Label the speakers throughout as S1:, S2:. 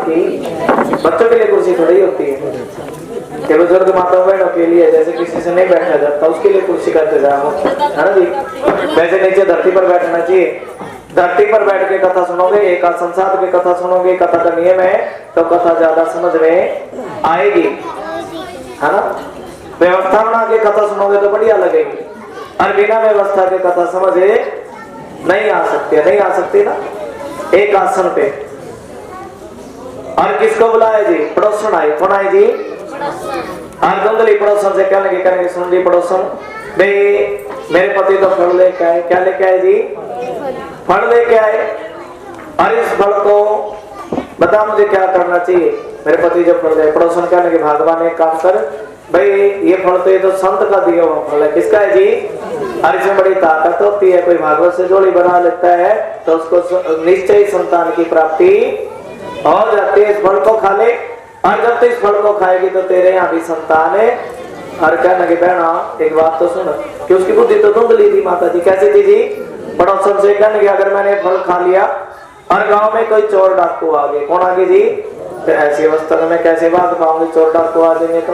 S1: की, बच्चों के लिए कुर्सी थोड़ी होती है कि बुजुर्ग माता बहनों के लिए जैसे किसी से नहीं बैठा जाता उसके लिए कुर्सी का इंतजाम हो, है ना जी। वैसे नीचे धरती पर बैठना चाहिए। धरती पर बैठ के कथा सुनोगे, एक आसन साध के कथा सुनोगे, कथा का नियम है तो कथा ज्यादा समझ में आएगी, है ना। व्यवस्था बना के कथा सुनोगे तो बढ़िया लगेगी, और बिना व्यवस्था के कथा समझ नहीं आ सकती ना। एक आसन पे और किसको बुलाए जी? पड़ोसन आए। कौन आए जी? और धुंधली पड़ोसन से क्या लगे, करेंगे सुन ली पड़ोसन भाई मेरे पति तो फल लेके आए। क्या लेके आए जी? फल लेके आए। और इस फल को बता मुझे क्या करना चाहिए। मेरे पति जब फल ले, पड़ोसन क्या लगे भगवान एक काम कर भाई, ये फल तो ये तो संत का दिया हुआ फल है। किसका है जी? और इसमें बड़ी ताकत होती है। कोई भागवत से जोड़ी बना लेता है तो उसको निश्चय संतान की प्राप्ति हो जाती है। इस फल को खा ले, और जब तू इस फल को खाएगी तो तेरे यहाँ भी संतान है। और क्या लगे बहना एक बात तो सुन कि उसकी बुद्धि तो धुंधली थी माता जी। कैसे थी जी? पड़ोसन से कहने लगे अगर मैंने फल खा लिया और गांव में कोई चोर डाकू आ गए। कौन आ गए जी? तो ऐसी अवस्था में मैं कैसे बात पाऊंगी, चोर डाकू आ जाएंगे तो।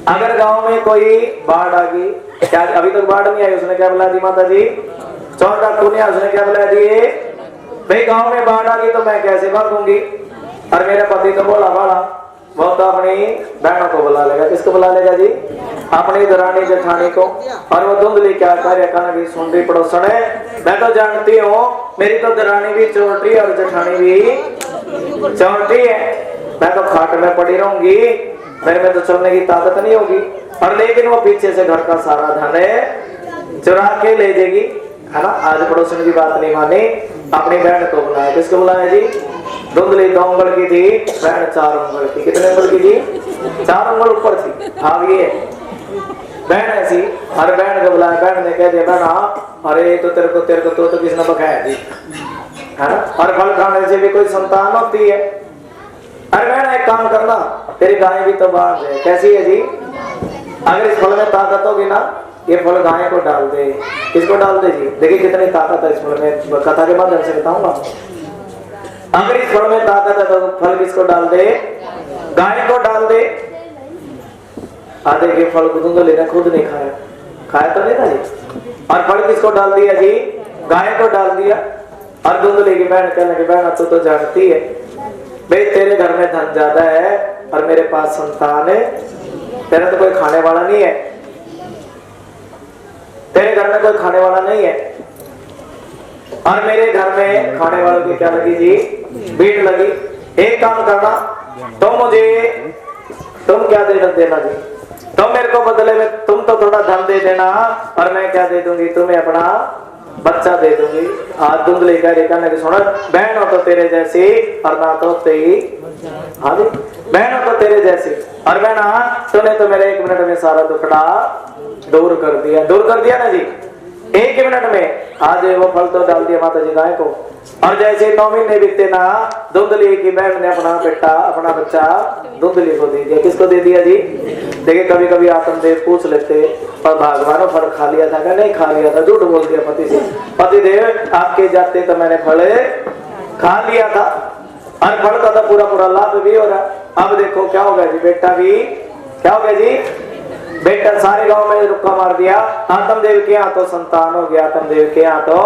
S1: अगर गांव में कोई बाढ़ आ गई, क्या अभी तक बाढ़ नहीं आई, उसने क्या बुला दी माता जी? चोर डाकू नहीं आया, उसने क्या बुला दिए भाई गांव में बाढ़ आ गई तो मैं कैसे भागूंगी। और मेरा पति तो बोला बाड़ा वो तो अपनी बहनों को बुला लेगा। किसको बुला लेगा जी? अपनी दरानी जेठानी को। और वो धुंधली क्या कार्य करना सुन रही पड़ोसन है। मैं तो जानती हूँ मेरी तो दरानी भी चोरटी और जेठानी भी चोरटी है। मैं तो खाट में पड़ी रहूंगी, मेरे में तो चलने की ताकत नहीं होगी। और लेकिन वो पीछे से घर का सारा धन है चुरा के ले जाएगी, है ना। आज पड़ोसन की बात नहीं मानी, अपनी बहन को बुलाया। किसको बुलाया जी? धुंधली 2 उंगल की थी, बहन 4 उंगल की। कितने उंगल की थी? 4 उंगल ऊपर थी। भाग ये बहन ऐसी। हर बहन को बुलाया। बहन ने कह दिया बहना अरे तो तेरे को तो किसने पकाया जी, है ना। और फल खाने से भी कोई संतान होती है। अरे बहन एक काम करना, तेरी गाय भी तो बाढ़ है। कैसी है जी? अगर इस फल में ताकत होगी ना, ये फल गाय को डाल दे। किसको डाल दे जी? देखिए कितनी ताकत है इस फल में, कथा के माध्यम से बताऊंगा। अगर इस फल में ताकत है तो फल किसको डाल दे? गाय को डाल दे। आधे के फल को धुंधली ने खुद नहीं खाया, खाया तो नहीं था जी। और फल किसको डाल दिया जी? गाय को डाल दिया। और धुंधली की बहन कहने की बहन तू तो जानती है भाई तेरे घर में धन ज्यादा है और मेरे पास संतान है, तेरा तो कोई खाने वाला नहीं है, तेरे घर में कोई खाने वाला नहीं है। और मेरे घर में खाने वालों की क्या लगी जी? भीड़ लगी। एक काम करना, तुम क्या देना जी? तुम मेरे को बदले में तुम तो थोड़ा धन दे देना, और मैं क्या दे दूंगी तुम्हें? अपना बच्चा दे दूंगी। आज धुंधली कह रही कहने की सुनो बहन हो तो तेरे जैसी और ना तो तेरी, हाँ जी बहन हो तो तेरे जैसी। और बहना तूने तो मेरे 1 मिनट में सारा दुखड़ा दूर कर दिया ना जी। 1 मिनट में आज वो फल तो डाल दिया माता जी गाय को। और जैसे 9 महीने बीते ना, धुंधली की बहन ने अपना बेटा अपना बच्चा धुंधली को दे दिया। किसको दे दिया जी? देखिए कभी कभी आत्मदेव पूछ लेते और भगवान फल खा लिया था क्या? नहीं खा लिया था। झूठ बोल दिया पति से, पति देव आपके जाते तो मैंने फल खा लिया था और फल का तो पूरा लाभ भी हो रहा। अब देखो क्या हो गया जी? बेटा भी क्या हो गया जी? बेटा सारे गांव में रुक्का मार दिया। आत्मदेव के यहाँ तो संतान हो गया। आत्मदेव के यहाँ तो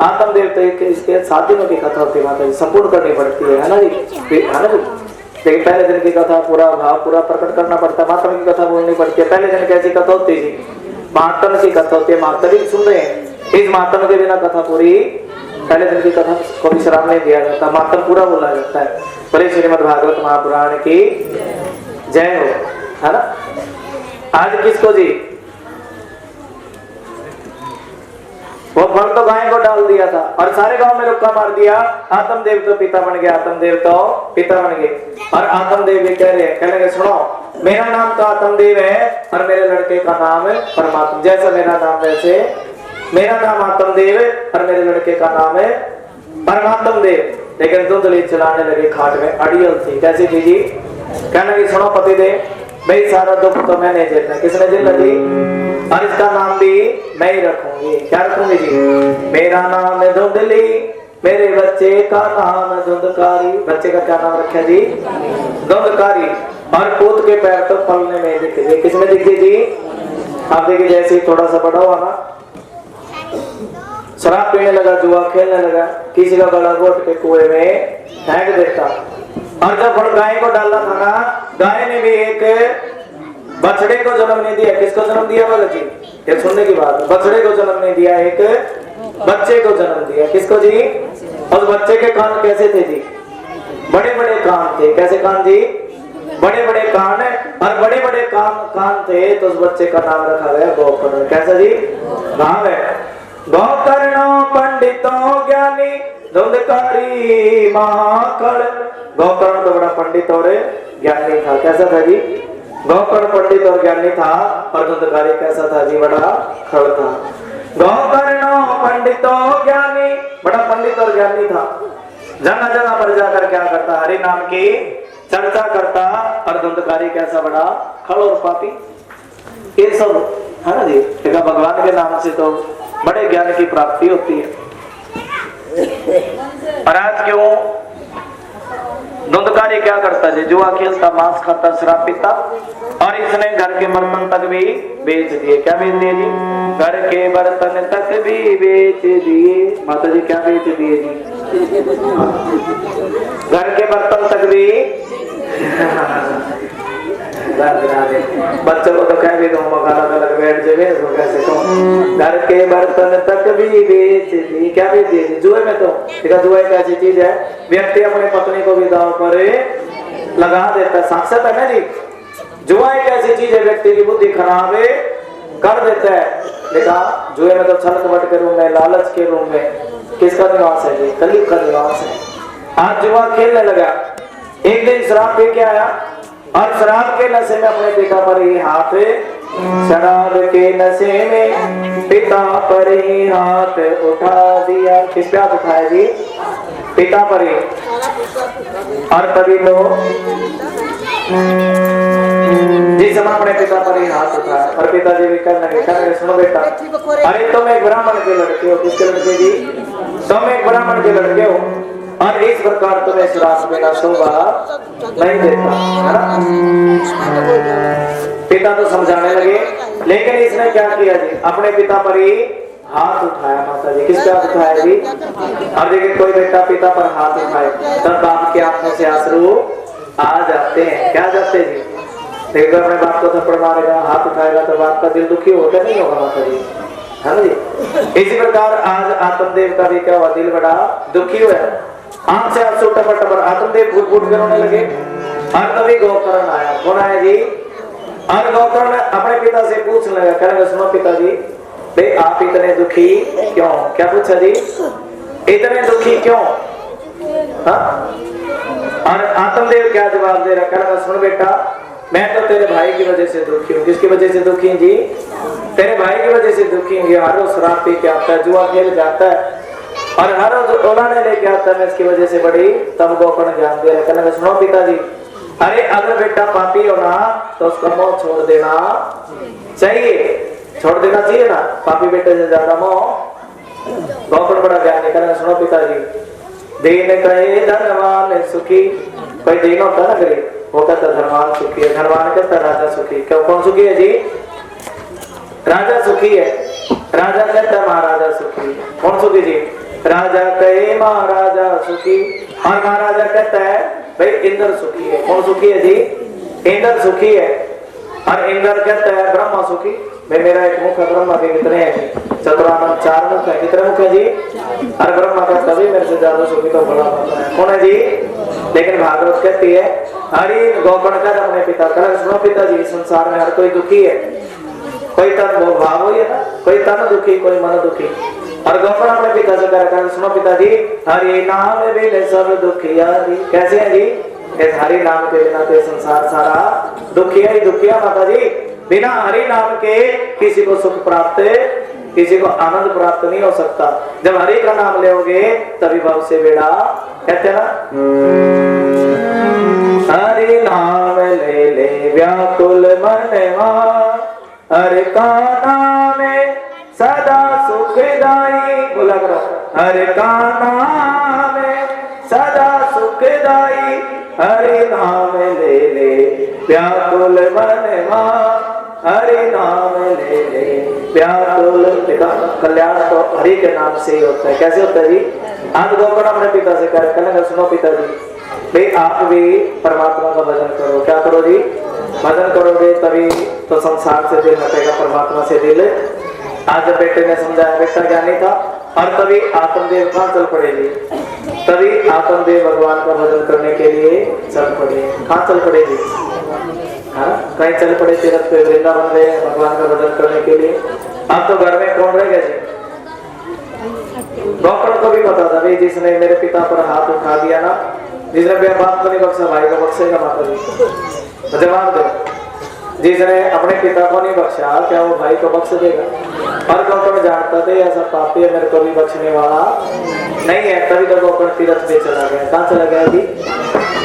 S1: आत्मदेव तो इसके 7 दिनों की कथा होती है माता जी, संपूर्ण करनी पड़ती है ना जी, है ना जी। लेकिन पहले दिन की कथा पूरा भाव पूरा प्रकट करना पड़ता है। महात्मा की कथा बोलनी पड़ती है। पहले दिन कैसी कथा होती है जी? महात्मा की कथा होती है। महात्मा भी सुन रहे हैं, इस महात्मा के बिना कथा पूरी, पहले दिन की कथा को विश्राम नहीं दिया जाता, महात्मा पूरा बोला जाता है। बोले श्रीमद् भागवत महापुराण की जय हो, है ना। आज किसको जी? वो फल तो गाय को डाल दिया था और सारे गांव में रुक्का मार दिया। आत्मदेव तो पिता बन गया, आत्मदेव तो पिता बन गए। और आत्मदेव ये कह रहे हैं, कहने लगे सुनो मेरा नाम तो आत्मदेव है और मेरे लड़के का नाम है परमात्मा। जैसा मेरा नाम वैसे मेरा नाम आत्मदेव और मेरे लड़के का नाम है परमात्मा देव। लेकिन धुंधली चलाने लगे खाट में, अड़ियल थी। कैसी थी जी? कहने लगी सुनो पति देव भाई सारा दुख तो मैंने झेलना। किसने झेला जी? और इसका नाम भी मैं ही रखूंगी। क्या रखूंगी जी? मेरा नाम है धुंधली मेरे बच्चे का नाम है धुंधकारी। बच्चे का क्या नाम रखा जी? धुंधकारी। और पूत के पैर तो फलने में दिखे जी। किसमें दिखे जी? आप देखिए जैसे ही थोड़ा सा बड़ा हुआ ना, शराब पीने लगा, जुआ खेलने लगा, किसी का गला घोट के कुएं में फेंक देता। और जब गाय को डाला था ना, गाय ने भी एक बछड़े को जन्म नहीं दिया। किसको जन्म दिया भगत जी? ये सुनने की बात। बछड़े को जन्म नहीं दिया, एक बच्चे को जन्म दिया। किसको जी? और बच्चे के कान कैसे थे जी? बड़े बड़े कान थे। कैसे कान जी? बड़े बड़े कान है। और बड़े बड़े कान थे तो उस बच्चे का नाम रखा गया गोकर्ण। कैसा जी नाम है? गोकर्ण पंडितों ज्ञानी धुंधकारी महाखड़। गोकर्ण तो बड़ा पंडित और ज्ञानी था। कैसा था जी? गोकर्ण पंडित और ज्ञानी था। और धुंधकारी कैसा था जी? बड़ा खड़ था। गोकर्ण पंडितों ज्ञानी, बड़ा पंडित और ज्ञानी था। जगह जगह पर जाकर क्या करता? हरि नाम की चर्चा करता। और धुंधकारी कैसा? बड़ा खड़ और पापी। ये सब है ना जी। देखा भगवान के नाम से तो बड़े ज्ञान की प्राप्ति होती है। और आज क्यों धुंधकारी क्या करता है? जुआ खेलता, मांस खाता, शराब पीता। और इसने घर के बर्तन तक भी बेच दिए। क्या बेच दिए जी? घर के बर्तन तक भी बेच दिए। माता जी क्या बेच दिए जी? घर के बर्तन तक भी बच्चों को तो कह भी दो मकान अलग बैठ जाए तो कैसे कहूं? घर के बर्तन तक भी बेच दी। क्या बेच दिए? जुए में तो देखा, जुआ एक ऐसी चीज है, व्यक्ति अपनी पत्नी को भी दांव पर लगा देता है। साक्षात है ना जी। जुआ एक ऐसी चीज है, व्यक्ति की बुद्धि खराब कर देता है। देखा जुए में तो छल कपट के रूप में, लालच के रूप में किसका निवास है जी? कलयुग का निवास है। आज जुआ खेलने लगा। एक दिन शराब पी के आया और शराब के नशे में अपने पिता पर ही हाथ, शराब के नशे में पिता पर ही हाथ उठा दिया। किस पे हाथ उठाया जी? पिता पर ही। और तभी तो जिस समय अपने पिता पर ही हाथ उठाया और पिताजी भी कहने सुनो बेटा, अरे तुम एक ब्राह्मण के लड़के हो। किसके लड़के जी? तुम एक ब्राह्मण के लड़के हो और इस प्रकार तुम्हें शराब पीना शोभा नहीं देता है ना। पिता तो समझाने लगे, लेकिन इसने क्या किया जी? अपने पिता पर ही हाथ उठाया। माता जी किस पे हाथ उठाया जी? और देखिए कोई बेटा पिता पर हाथ उठाए तब बाप के आंखों से आंसू आ जाते हैं। क्या जाते जी? देखो अपने बाप को थप्पड़ मारेगा, हाथ उठाएगा तो बाप का दिल दुखी होगा नहीं होगा माता जी? है ना जी। इसी प्रकार आज आत्मदेव का भी क्या हुआ? दिल बड़ा दुखी हुआ। आंख से आंसू टपर टपर आत्मदेव फूट फूट कर रोने लगे। और तभी गोकर्ण आया। कौन आया जी? और गोकर्ण अपने पिता से पूछ लगा, कहने सुनो पिताजी, भाई आप इतने दुखी क्यों? क्या पूछा जी? इतने दुखी क्यों? हाँ? और आत्मदेव क्या जवाब दे रहा? कहना सुन बेटा, मैं तो तेरे भाई की वजह से दुखी हूँ। किसकी वजह से दुखी जी? तेरे भाई की वजह से दुखी हूँ। हर रोज शराब पी के आता है, जुआ खेल के आता है और हर रोज ओलाने लेके आता है। मैं इसकी वजह से बड़ी तब गोकर्ण ज्ञान दे रहा। कहना सुनो पिताजी, अरे अगर बेटा पापी हो ना तो उसका मोह छोड़ देना चाहिए। छोड़ देना चाहिए ना, पापी बेटे से ज्यादा मोह। गोकर्ण बड़ा ज्ञानी। कहना सुनो पिताजी, दीन कहे धनवान सुखी। कोई दीन होता ना गरीब, वो कहता धनवान सुखी है, धनवान कहता राजा सुखी। क्यों? कौन सुखी है जी? राजा सुखी है। राजा कहता महाराजा सुखी। कौन सुखी जी? राजा कहे महाराजा सुखी। और महाराजा कहता है भाई इंद्र सुखी है। कौन सुखी है जी? इंद्र सुखी है। और इंद्र कहता है ब्रह्मा सुखी। भाई मेरा एक मुख है, ब्रह्मा के कितने हैं? चतुरानंद 4 मुख है। कितने मुख है जी? और ब्रह्मा कहता है मेरे से ज्यादा सुखी तो बड़ा है। कौन है जी? लेकिन भागवत कहती है हरि गोकर्ण का अपने पिता का सुनो पिताजी, संसार में हर कोई दुखी है। कोई तन भाव हुई है ना, कोई तन दुखी, कोई मन दुखी। और गोकर्ण अपने पिता से कह सुनो पिताजी, हरि नाम बिन सब दुखियारी। कैसे है जी? इस हरि नाम के बिना तो संसार सारा दुखिया ही दुखिया। माता जी बिना हरि नाम के किसी को सुख प्राप्त, किसी को आनंद प्राप्त नहीं हो सकता। जब हरि का नाम लोगे तभी भव से बेड़ा, कहते ना हरि नाम ले ले व्याकुल मनवा, हरि का नाम सदा सुखदाई, बोला करो हरि का नाम सदा सुखदाई, हरि नाम ले ले व्याकुल मनवा, हरि नाम ले ले व्याकुल। कल्याण तो हरि के नाम से ही होता है। कैसे होता है जी? आज गोकर्ण अपने पिता से कह रहे, सुनो पिताजी भाई आप भी परमात्मा का भजन करो। क्या करो जी? भजन करोगे तभी तो संसार से दिल हटेगा, परमात्मा से दिल। आज जब बेटे ने समझाया, बेटा ज्ञानी था, और तभी आत्मदेव कहाँ चल पड़ेगी? तभी आत्मदेव भगवान का भजन करने के लिए चल पड़े। कहाँ चल पड़ेगी? हाँ, कहीं चल पड़े तीर्थ पे, वृंदावन गए भगवान का भजन करने के लिए। अब तो घर में कौन रह गया जी? डॉक्टर को भी पता था भाई, जिसने मेरे पिता पर हाथ उठा दिया ना, जिसने मेरे बाप को नहीं बख्शा, भाई को बख्शेगा माता जी? जवाब दो। जिसने अपने पिता को नहीं बख्शा, क्या वो भाई को बख्श देगा? और गोकर्ण जानता था ऐसा पापी है, मेरे को भी बख्शने वाला नहीं है, तभी तो गोकर्ण तीर्थ पे चला गया। कहाँ चला गया जी?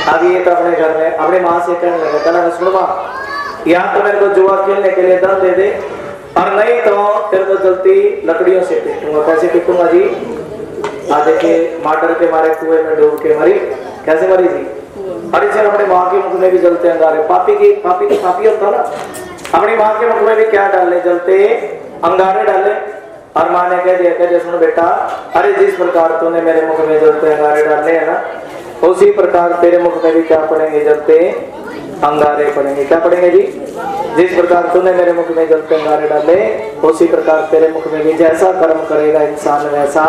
S1: अभी ये तो अपने घर में अपनी माँ से कहने लगा, कहना सुनो माँ, यहाँ तो मेरे को जुआ खेलने के लिए धन दे दे, और नहीं तो फिर तो जल्दी लकड़ियों से पीटूंगा। कैसे पीटूंगा जी? आज देखिए मार्डर के मारे कुएं में डूब के मरी। कैसे मरी जी? और इसे अपने माँ के मुख में भी जलते अंगारे। पापी तो पापी होता ना, अपनी माँ के मुख में भी क्या डाले? जलते अंगारे डाले। और माँ ने कह दिया, कह सुनो बेटा, अरे जिस प्रकार तूने मेरे मुख में जलते अंगारे डाले है ना, उसी प्रकार तेरे मुख में भी क्या पड़ेंगे? जलते अंगारे पड़ेंगे। क्या पड़ेंगे जी? जिस प्रकार तूने मेरे मुख में जलते अंगारे डाले, उसी प्रकार तेरे मुख में भी जैसा कर्म करेगा इंसान वैसा।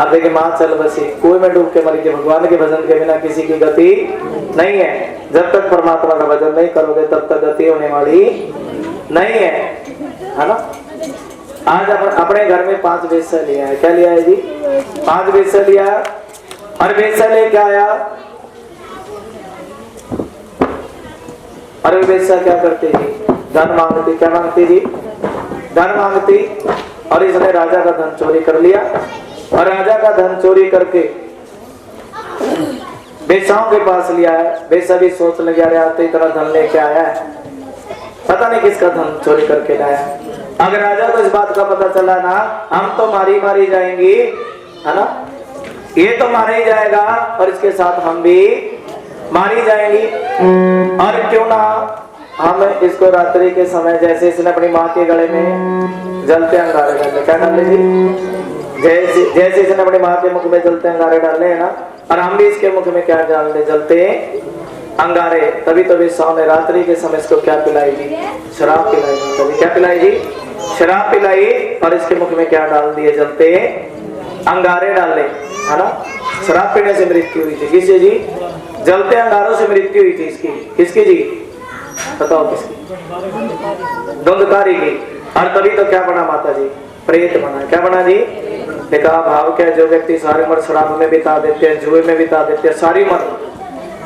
S1: अब देखिए माँ चल बसी, कुएं में डूब के मरी थी। भगवान के भजन के बिना किसी की गति नहीं है। जब तक परमात्मा का भजन नहीं करोगे तब तक गति होने वाली नहीं है ना। आज अपने घर में 5 वेश्या लिया है। क्या लिया है जी? 5 वेश्या लिया है। और वेश्या लेके आया, और वेश्या क्या करती जी? धन मांगती। क्या मांगती जी? धन मांगती। और इसने राजा का धन चोरी कर लिया, और राजा का धन चोरी करके वेश्याओं के पास लिया है। वेश्या भी सोच लगे, अरे आप तो इतना धन लेके आया है, पता नहीं किसका धन चोरी करके लाया। अगर राजा को इस बात का पता चला ना, हम तो मारी जाएंगी, है ना, ये तो मारा ही जाएगा और इसके साथ हम भी मारी जाएंगी। और क्यों ना हम इसको रात्रि के समय, जैसे इसने अपनी माँ के गले में जलते अंगारे डाले, क्या डाले जी? जैसे इसने अपनी माँ के मुख में जलते अंगारे डाले है ना, और हम भी इसके मुख में क्या डाल दे? जलते अंगारे। तभी तो वेश्याओं ने रात्रि के समय इसको क्या पिलाई जी? शराब पिलाई। तभी क्या पिलाई जी? शराब पिलाई। और इसके मुख में क्या डाल दिए? जलते अंगारे डाले, है ना। शराब पीने से मृत्यु हुई थी। किससे जी? जलते अंगारों से मृत्यु हुई थी इसकी। किसकी जी? बताओ किसकी? धुंधकारी की। और तभी तो क्या बना माता जी? प्रेत बना। क्या बना जी? देखा भाव क्या? जो व्यक्ति सारी उम्र शराब में बिता देते हैं, जुए में बिता देते हैं सारी उम्र,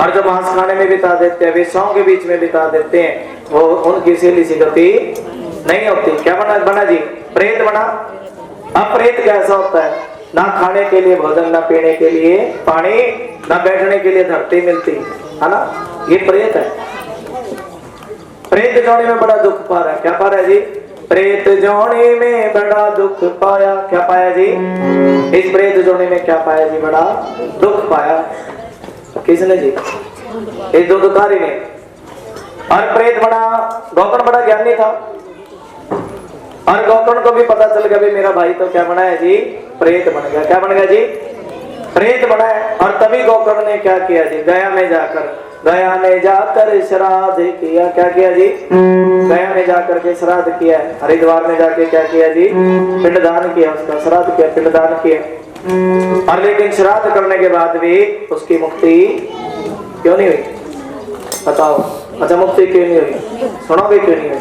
S1: और जो मांस खाने में बिता देते हैं, वेश्याओं के बीच में बिता देते हैं, वो उनकी सीधी सी गति नहीं होती। क्या बना जी? प्रेत बना। अब प्रेत कैसा होता है? ना खाने के लिए भोजन, ना पीने के लिए पानी, ना बैठने के लिए धरती मिलती, है ना। ये प्रेत है। प्रेत जोनी में बड़ा दुख पा रहा है। क्या पा रहा है जी? प्रेत जोनी में बड़ा दुख पाया। क्या पाया जी? इस प्रेत जोनी में क्या पाया जी? बड़ा दुख पाया। किसने जी? इस दुखकारी ने। और प्रेत बना। गोकर्ण बड़ा ज्ञानी था, और गोकर्ण को भी पता चल गया भी मेरा भाई तो क्या बना है जी? प्रेत बन गया। क्या बन गया जी? प्रेत बना है। और तभी गोकर्ण ने क्या किया जी? गया में जाकर श्राद्ध किया। क्या किया जी? गया में जाकर के श्राद्ध किया। हरिद्वार में जाके क्या किया जी? पिंडदान किया, उसका श्राद्ध किया, पिंडदान किया। और लेकिन श्राद्ध करने के बाद भी उसकी मुक्ति क्यों नहीं हुई? बताओ। अच्छा, मुक्ति क्यों नहीं हुई? सुनोगे क्यों नहीं हुई?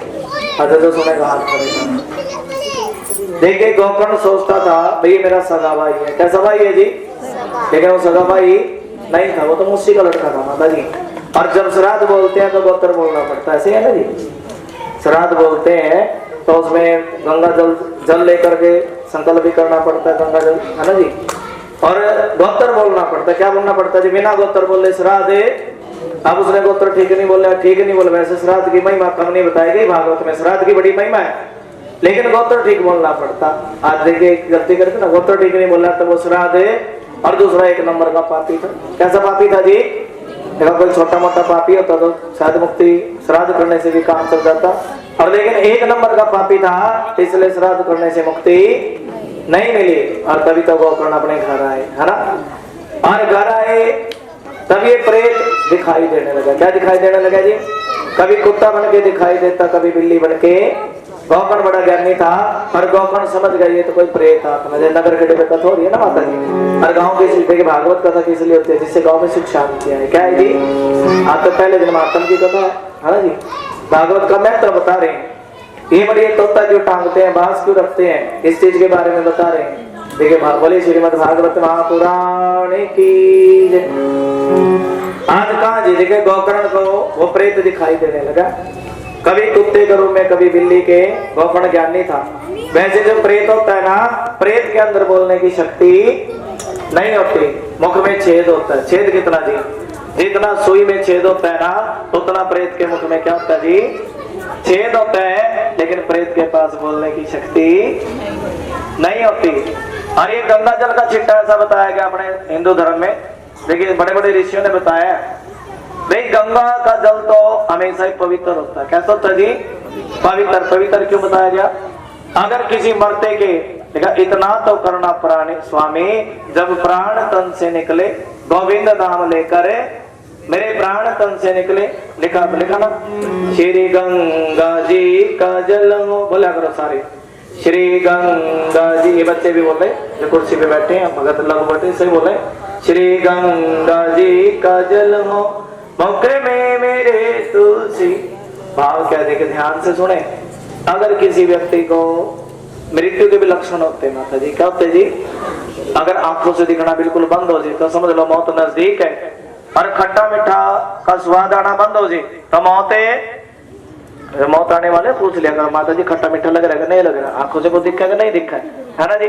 S1: अच्छा, जो सुनेगा हाथ करेगा। देखिए गोकर्ण सोचता था भाई मेरा सगा भाई है। क्या सगा भाई है जी? लेकिन वो सगा भाई नहीं था, वो तो मुझसे का लड़का था माता जी। और जब श्राद्ध बोलते हैं तो गोत्र बोलना पड़ता है, ऐसे है ना जी। श्राद्ध बोलते हैं तो उसमें गंगा जल लेकर के संकल्प भी करना पड़ता है, गंगा जल, है ना जी। और गोत्र बोलना पड़ता है। क्या बोलना पड़ता है जी? बिना गोत्र बोले श्राद्ध। अब उसने गोत्र ठीक नहीं बोला, वैसे श्राद्ध की महिमा कम नहीं बताई गई भागवत में। श्राद्ध की बड़ी महिमा है। लेकिन गोत्र ठीक बोलना पड़ता। आज देखिए गलती करते ना, गोत्र ठीक नहीं बोलना तो वो श्राद्ध है। और दूसरा एक नंबर का पापी था। कैसा पापी था जी? देखो कोई छोटा मोटा पापी होता तो शायद मुक्ति श्राद्ध करने से भी काम चल जाता, और लेकिन एक नंबर का पापी था, इसलिए श्राद्ध करने से मुक्ति नहीं मिली। और तभी तो गोकर्ण अपने घर आए, है ना। और घर आए तब ये प्रेत दिखाई देने लगा। क्या दिखाई देने लगा जी? कभी कुत्ता बन के दिखाई देता, कभी बिल्ली बन के। गोकर्ण बड़ा ज्ञानी था, और गोकर्ण समझ गए ये तो कोई प्रेत आत्मा। नगर खेड़े में कथा हो रही है ना माता जी, और गाँव की देखिए भागवत कथा किस लिए होती है? जिससे गाँव में सुख शांति है। क्या है जी? आज तो पहले दिन मातम की कथा है ना जी। भागवत का महत्व बता रहे हैं। ये बड़ी तोता क्यों टांगते हैं, बांस क्यों रखते हैं, इस चीज के बारे में बता रहे हैं। देखिए बोले श्रीमद् भागवत महापुराण की। आज कहा जी देखिए गोकर्ण को वो प्रेत दिखाई देने लगा, कभी कुत्ते के रूप में, कभी बिल्ली के। गोकर्ण ज्ञानी था। वैसे जो प्रेत होता है ना, प्रेत के अंदर बोलने की शक्ति नहीं होती। मुख में छेद होता है। छेद कितना जी? जितना सुई में छेद होता है ना, उतना प्रेत के मुख में क्या होता है जी? छेद होता है। लेकिन प्रेत के पास बोलने की शक्ति नहीं होती। और ये गंगा जल का छिट्टा ऐसा बताया गया अपने हिंदू धर्म में। देखिए बड़े बड़े ऋषियों ने बताया भाई गंगा का जल तो हमेशा ही पवित्र होता है। कैसा होता है जी? पवित्र। पवित्र क्यों बताया गया? अगर किसी मरते के देखा इतना तो करना प्राणी स्वामी, जब प्राण तन से निकले गोविंद नाम लेकर मेरे प्राण तन से निकले। लिखा ना, श्री गंगा जी का जल बोला करो सारे, श्री गंगा जी। ये बच्चे भी बोले जो कुर्सी पे बैठे हैं, भगत लग बैठे सही बोले, श्री गंगा जी का जल मौके में मेरे तुलसी। भाव क्या देखे ध्यान से सुने। अगर किसी व्यक्ति को मृत्यु के भी लक्षण होते हैं माता जी, क्या होते जी? अगर आंखों से दिखना बिल्कुल बंद हो जाए तो समझ लो मौत नजदीक है। और खट्टा मीठा का स्वाद आना बंद हो जाए तो मौत आने वाले पूछ लिया कर माता जी खट्टा मीठा लग रहा है नहीं लग रहा, आंखों से कुछ दिखा है नहीं दिखा है ना जी।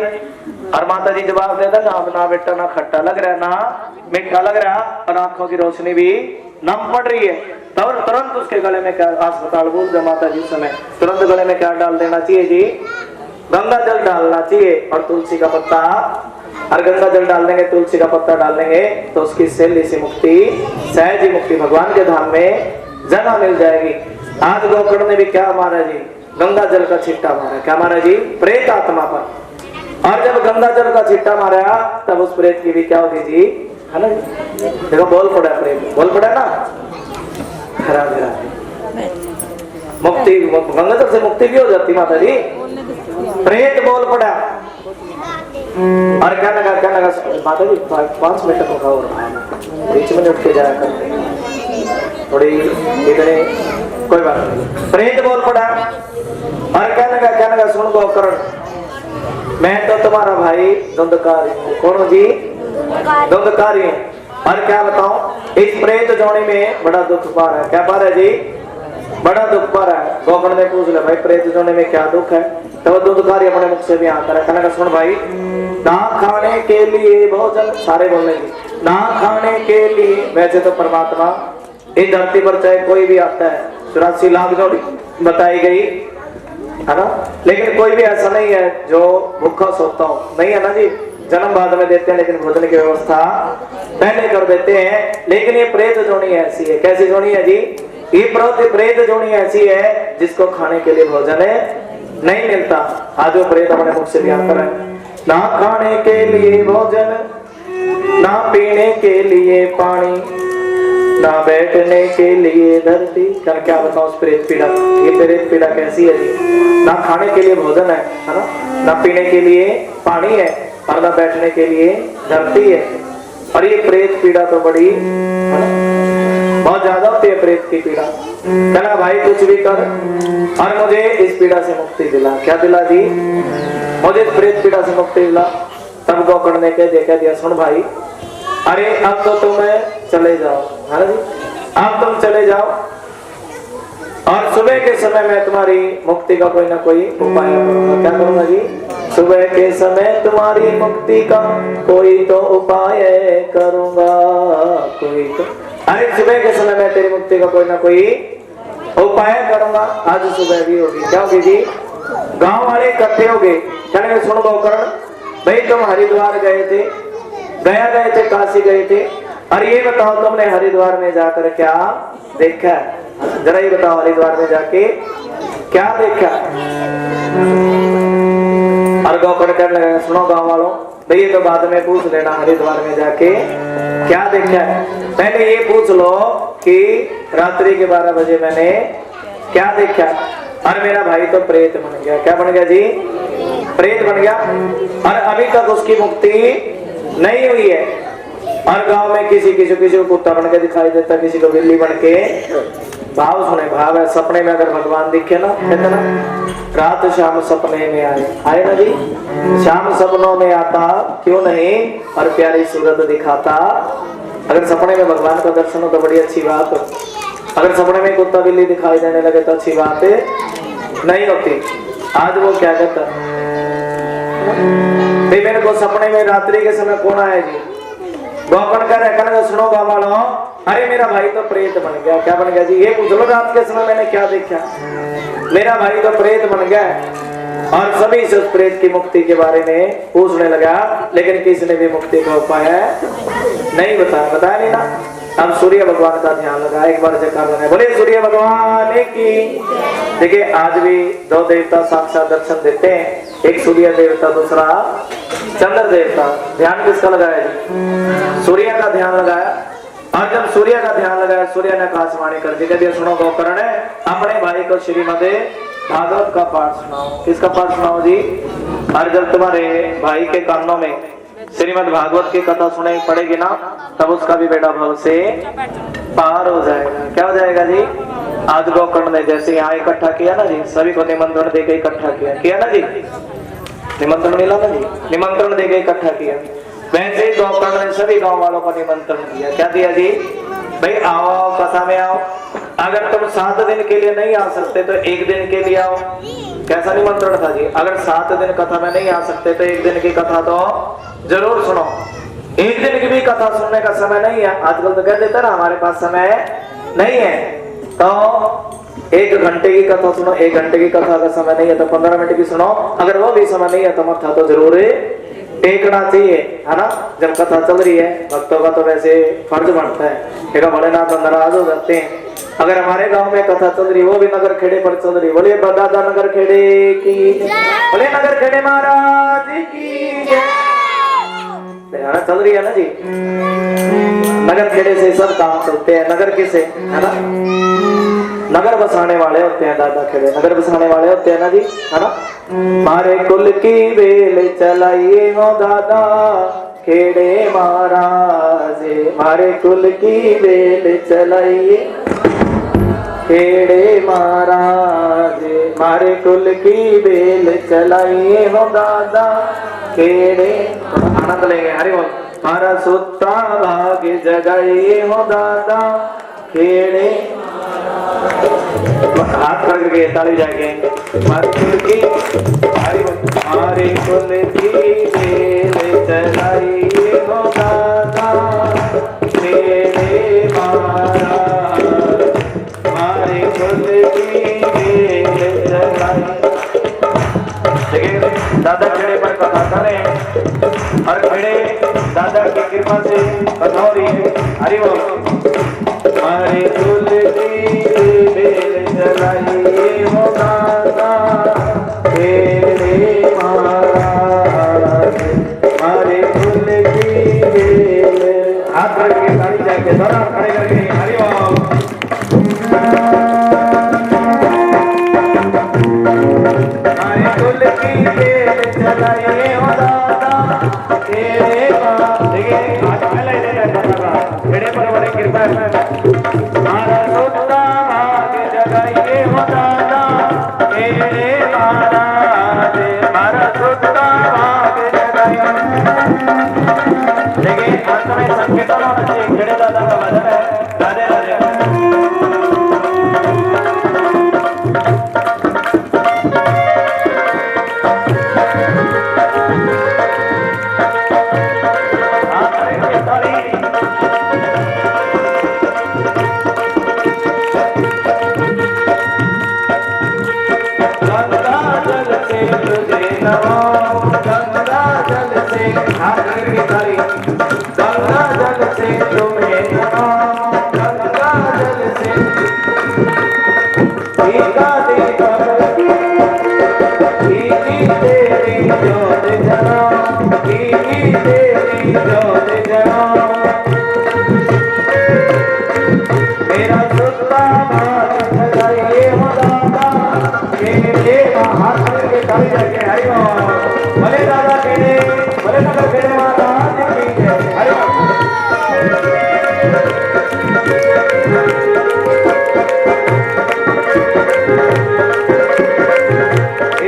S1: और माता जी जवाब देता ना बेटा ना खट्टा लग रहा है ना मीठा लग रहा, और आंखों की रोशनी भी नम पड़ रही है। तो तुरंत उसके गले में क्या अस्पताल बोल दे माता जी समय, तुरंत गले में क्या डाल देना चाहिए जी? गंगा जल डालना चाहिए और तुलसी का पत्ता। और गंगा जल डाल देंगे, तुलसी का पत्ता डाल देंगे तो उसकी शैली से मुक्ति, सहज ही मुक्ति, भगवान के धाम में जगह मिल जाएगी। आज गोकर्ण ने भी क्या मारा जी? गंगा जल का छिट्टा मारा। क्या मारा जी? प्रेत आत्मा पर। और जब गंगा जल का छिट्टा मारा तब उस प्रेत की भी क्या होगी जी? है ना जी? देखो बोल पड़ा प्रेत, बोल पड़ा ना, खराब मुक्ति, गंगा जल से मुक्ति भी हो जाती माता जी। प्रेत बोल पड़ा और क्या लगा माता जी 5 मिनट को खाओ, बीच में उठ के जाया करते थोड़ी इतने, कोई बात नहीं। प्रेत बोल पड़ा और क्या लगा सुन गोकर्ण, मैं तो तुम्हारा भाई धुंधकारी हूँ। कौन हो जी? धुंधकारी हूँ। और क्या बताऊं, इस प्रेत जोड़ी में बड़ा दुख पा रहा है। क्या पा रहा है जी? बड़ा दुख पा रहा है। गोकर्ण ने पूछ लिया भाई प्रेत जोड़ी में क्या दुख है? तो वो धुंधकारी अपने मुख से भी आता है। कहने का सुन भाई, ना खाने के लिए भोजन, सारे बोलने की, ना खाने के लिए। वैसे तो परमात्मा इस धरती पर चाहे कोई भी आता है, 84 लाख जोड़ी बताई गई है ना, लेकिन कोई भी ऐसा नहीं है जो भूखा सोता हो, नहीं है ना जी। जन्म बाद में देते हैं लेकिन भोजन की व्यवस्था पहले कर देते हैं। लेकिन ये प्रेत जोड़ी ऐसी है। कैसी जोड़ी है जी? ये प्रेत जोड़ी ऐसी है जिसको खाने के लिए भोजन नहीं मिलता। आज वो प्रेत अपने मुख से बयान कर रहे हैं, ना खाने के लिए भोजन, ना पीने के लिए पानी, ना बैठने के लिए धरती। क्या बताऊं उस प्रेत पीड़ा, ये प्रेत पीड़ा कैसी है जी? ना खाने के लिए भोजन है ना, ना पीने के लिए पानी है, और ना बैठने के लिए धरती है। और ये प्रेत पीड़ा तो बड़ी है ना, बहुत ज्यादा होती है प्रेत की पीड़ा। कहना भाई कुछ भी कर और मुझे इस पीड़ा से मुक्ति दिला। क्या दिला जी? मुझे इस प्रेत पीड़ा से मुक्ति दिला। तब गोकर्ण ने कह दिया सुन भाई, अरे अब तो तुम चले जाओ, है ना जी, अब तुम चले जाओ और सुबह के समय मैं तुम्हारी मुक्ति का कोई ना कोई उपाय करूंगा। क्या करूंगा जी? सुबह के समय तुम्हारी मुक्ति का कोई तो उपाय करूंगा, कोई तो। अरे सुबह के समय मैं तेरी मुक्ति का कोई ना कोई उपाय करूंगा। आज सुबह भी होगी। क्या होगी जी? गांव वाले इकट्ठे हो गए, कहने सुन गोकर्ण भाई तुम हरिद्वार गए थे, गया गए थे, काशी गए थे, और ये बताओ तुमने हरिद्वार में जाकर क्या देखा? जरा ये बताओ हरिद्वार में जाके क्या देखा? और गोकर्ण कहने लगा सुनो गांव वालों भाई ये तो बाद में पूछ लेना हरिद्वार में जाके क्या देखा, पहले ये पूछ लो कि रात्रि के 12 बजे मैंने क्या देखा? और मेरा भाई तो प्रेत बन गया। क्या बन गया जी? प्रेत बन गया, और अभी तक उसकी मुक्ति नहीं हुई है। और गांव में किसी को कुत्ता बन के दिखाई देता, किसी को बिल्ली बन के। भाव सुने, भाव है सपने में अगर भगवान दिखे ना, कहते ना रात शाम सपने में आए ना जी, शाम सपनों में आता क्यों नहीं, और प्यारी सूरत दिखाता। अगर सपने में भगवान का दर्शन हो तो बड़ी अच्छी बात हो, अगर सपने में कुत्ता बिल्ली दिखाई देने लगे तो अच्छी बात नहीं होती। आज वो क्या कहता भाई मेरे को सपने में रात्रि के समय कौन आया जी? गोकर्ण कह रहे सुनो गाँव वालों अरे मेरा भाई तो प्रेत बन गया। क्या बन गया जी? ये पूछ लो रात के समय मैंने क्या देखा? मेरा भाई तो प्रेत बन गया। और सभी से उस प्रेत की मुक्ति के बारे में पूछने लगा, लेकिन किसी ने भी मुक्ति का उपाय नहीं बताया नहीं ना। अब सूर्य भगवान का ध्यान लगा, एक बार जयकार लगाए, बोले सूर्य भगवान की। देखिए आज भी दो देवता साक्षात दर्शन देते हैं, एक सूर्य देवता दूसरा चंद्र देवता। ध्यान किसका लगाया जी? सूर्य का ध्यान लगाया। और जब सूर्य का ध्यान लगाया सूर्य ने आकाशवाणी कर दी, कहते सुनो गोकर्ण अपने भाई को श्रीमद् भागवत का पाठ सुनाओ। किसका पाठ सुनाओ जी? और जब तुम्हारे भाई के कानों में श्रीमद् भागवत की कथा सुनाई पड़ेगी ना, तब उसका भी बेटा भव से पार हो जाएगा। क्या हो जाएगा जी? आज गोकर्ण ने जैसे यहाँ इकट्ठा किया ना जी, सभी को निमंत्रण देकर इकट्ठा किया ना जी, निमंत्रण मिला ना जी, निमंत्रण देकर इकट्ठा किया। वैसे ही गोकर्ण ने सभी गांव वालों को निमंत्रण दिया। क्या दिया जी? भाई आओ कथा में आओ, अगर तुम 7 दिन के लिए नहीं आ सकते तो 1 दिन के लिए आओ। कैसा निमंत्रण था जी? अगर 7 दिन कथा में नहीं आ सकते तो 1 दिन की कथा तो जरूर सुनो। 1 दिन की भी कथा सुनने का समय नहीं है, आजकल तो कह देते ना हमारे पास समय नहीं है, तो 1 घंटे की कथा सुनो। 1 घंटे की कथा का समय नहीं है तो 15 मिनट की सुनो। अगर वो भी समय नहीं है तो मत्था तो जरूर टेकना चाहिए, है ना। जब कथा चल रही है भक्तों का तो वैसे फर्ज बनता है, फिर भोलेनाथ नाराज हो जाते हैं। अगर हमारे गांव में कथा चल रही, वो भी नगर खेड़े पर चल रही, बोलिए दादा नगर खेड़े की, बोले नगर खेड़े महाराज की जय। चल रही है ना जी, नगर खेड़े से सब काम चलते हैं। नगर किसे, है ना, नगर बसाने वाले होते हैं दादा खेड़े, नगर बसाने वाले होते हैं ना जी, है ना। मारे कुल की बेल चलाइए हो दादा खेड़े महाराज, मारे कुल की बेल चलाइए खेड़े महाराज, मारे कुल की बेल चलाइए हो दादा खेड़े। आनंद लेंगे, हरि बोल। मारा सुता भाग जगाइए हो दादा खेड़े। हाथ करके ताली जाएंगे। मारे कुल की बेल चलाइए हो दादा खेड़े महाराज, मारे कुल की बेल चलाइए। देखिए दादा खेड़े पर कथा करें और खेड़े दादा की कृपा से कथा हो रही है। हरि बोल। मारे कुल की बेल चलाइए हो दादा खेड़े महाराज, मारे कुल की बेल। हाथ करके ताली जाके दोनों खड़े करके हरि बोल। मारे कुल की बेल चलाइए हो दादा खेड़े। देखिए आज पहले खेड़े पर बड़ी कृपा है। मारा सुता भाग जगाइए हो दादा टीका टीका तेरी जोत जना तेरी जोत जना मेरा सुल्ता ये दादा के हाथ के ताली जाके हरि भले दादा के भले नगर के महाराज की जय हरि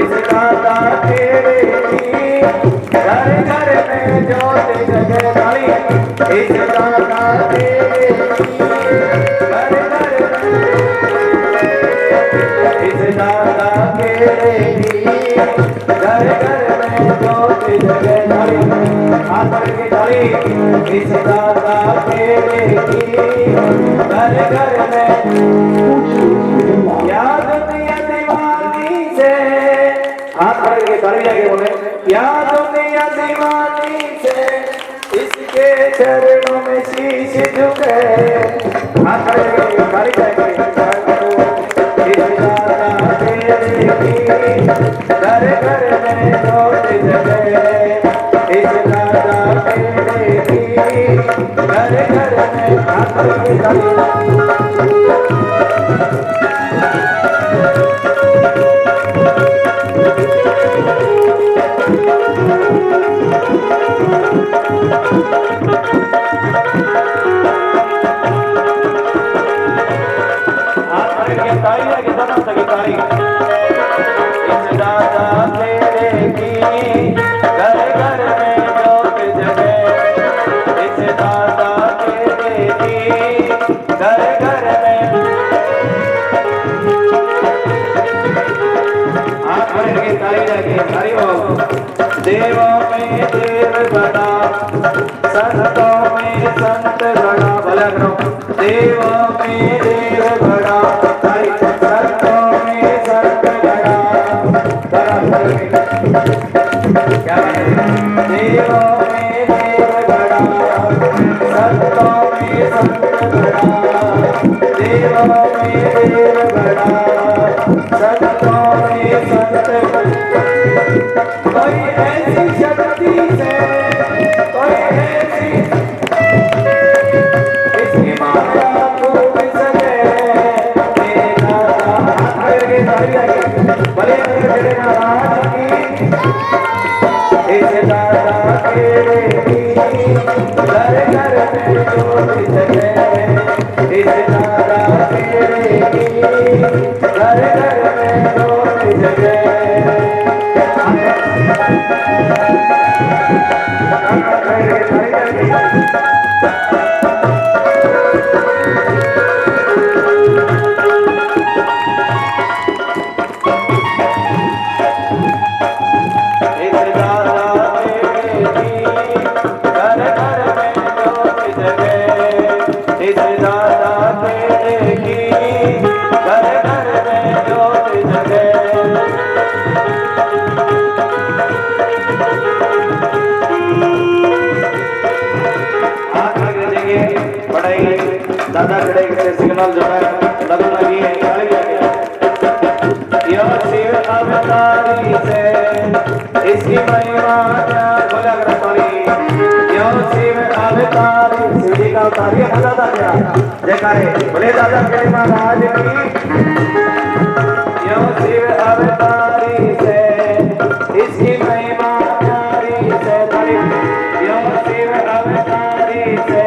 S1: इस दादा तेरे की घर घर में जोत जगे ताली इस दादा तेरे की घर घर इस दादा तेरे की घर घर में जोत जगे ताली हाथ की ताली इस दादा तेरे की घर घर में याद दुनिया दीवानी से हाथ के ताली लगे बोले या दुनिया दीवानी से इसके चरणों में शीश झुके हाथ के ताली लगे इस दादा तेरे की घर घर में जोत जगे इस दादा तेरे की घर घर में हाथ की ताली इस दादा तेरे की घर घर में जोत जगे इस दादा तेरे की घर घर में की ताली लगी हरि बोल देवों में देव बड़ा संतों में संत बड़ा भला करो देवों में देव बड़ा संतों में संत बड़ा क्या देवों में देव बड़ा संतों में संत बड़ा देवों में देव बड़ा संतों में संत कोई ऐसी शक्ति से कोई ऐसी इसकी माया टूट सके मेरा हाथ के ताली लगे भले तेरे महाराज की इस दादा तेरे की घर घर में जोत जगे इस दादा तेरे की घर घर में जोत जगे दादा खड़े से सिग्नल जो है लगन लगी है यो शिव अवतारी से इसकी महिमा क्या बोला कर ताली यो शिव अवतारी शिव जी का अवतारी है दादा क्या जयकारे बोले दादा के महाराज की यो शिव अवतारी से इसकी महिमा प्यारी से ताली यो शिव अवतारी से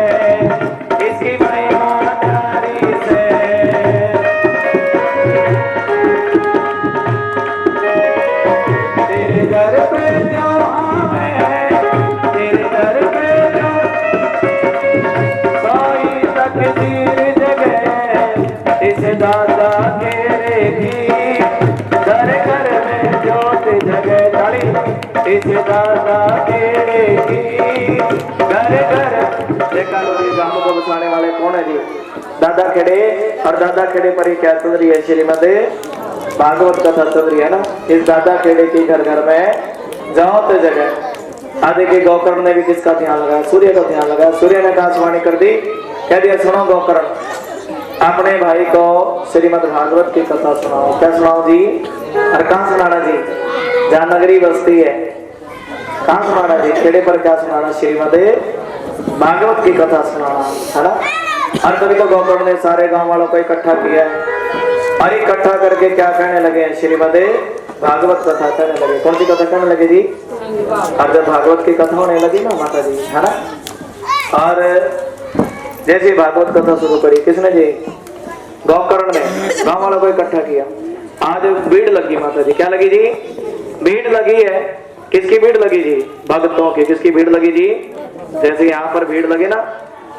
S1: इसकी महिमा प्यारी से तेरे घर पे जो आवे तेरे घर पे जो सोई तकदीर जगे इस दादा तेरे की घर घर में जोत जगे ताली इस दादा तेरे की घर घर देखा लो जी गांव को बसाने वाले कौन है जी दादा खेड़े और दादा खेड़े पर ही क्या चल रही है श्रीमद भागवत कथा चल रही है ना इस दादा खेड़े के घर घर में जाओ तो जगह आधे के गौकर्ण ने भी किसका ध्यान लगाया सूर्य का ध्यान लगाया सूर्य ने आकाशवाणी कर दी कह दिया सुनो गौकर्ण अपने भाई को श्रीमद् भागवत की कथा सुनाओ। क्या सुनाओ जी? और कहाँ सुनाना जी? जहाँ नगरी बसती है, कहाँ सुनाना जी? खेड़े पर क्या सुनाना? श्रीमद् भागवत की कथा सुनाना, है ना। और तभी तो गौतम ने सारे गांव वालों को इकट्ठा किया और इकट्ठा करके क्या कहने लगे? श्रीमद् भागवत कथा कहने लगे। कौन सी कथा कहने लगे जी? और जब भागवत की कथा होने लगी ना माता जी, है ना, और जैसे भागवत कथा शुरू करी किसने जी? गौकर्ण ने गांव वालों को इकट्ठा किया। आज भीड़ लगी माता जी। क्या लगी जी? भीड़ लगी है। किसकी भीड़ लगी जी? भक्तों की। किसकी भीड़ लगी जी? जैसे यहाँ पर भीड़ लगी ना,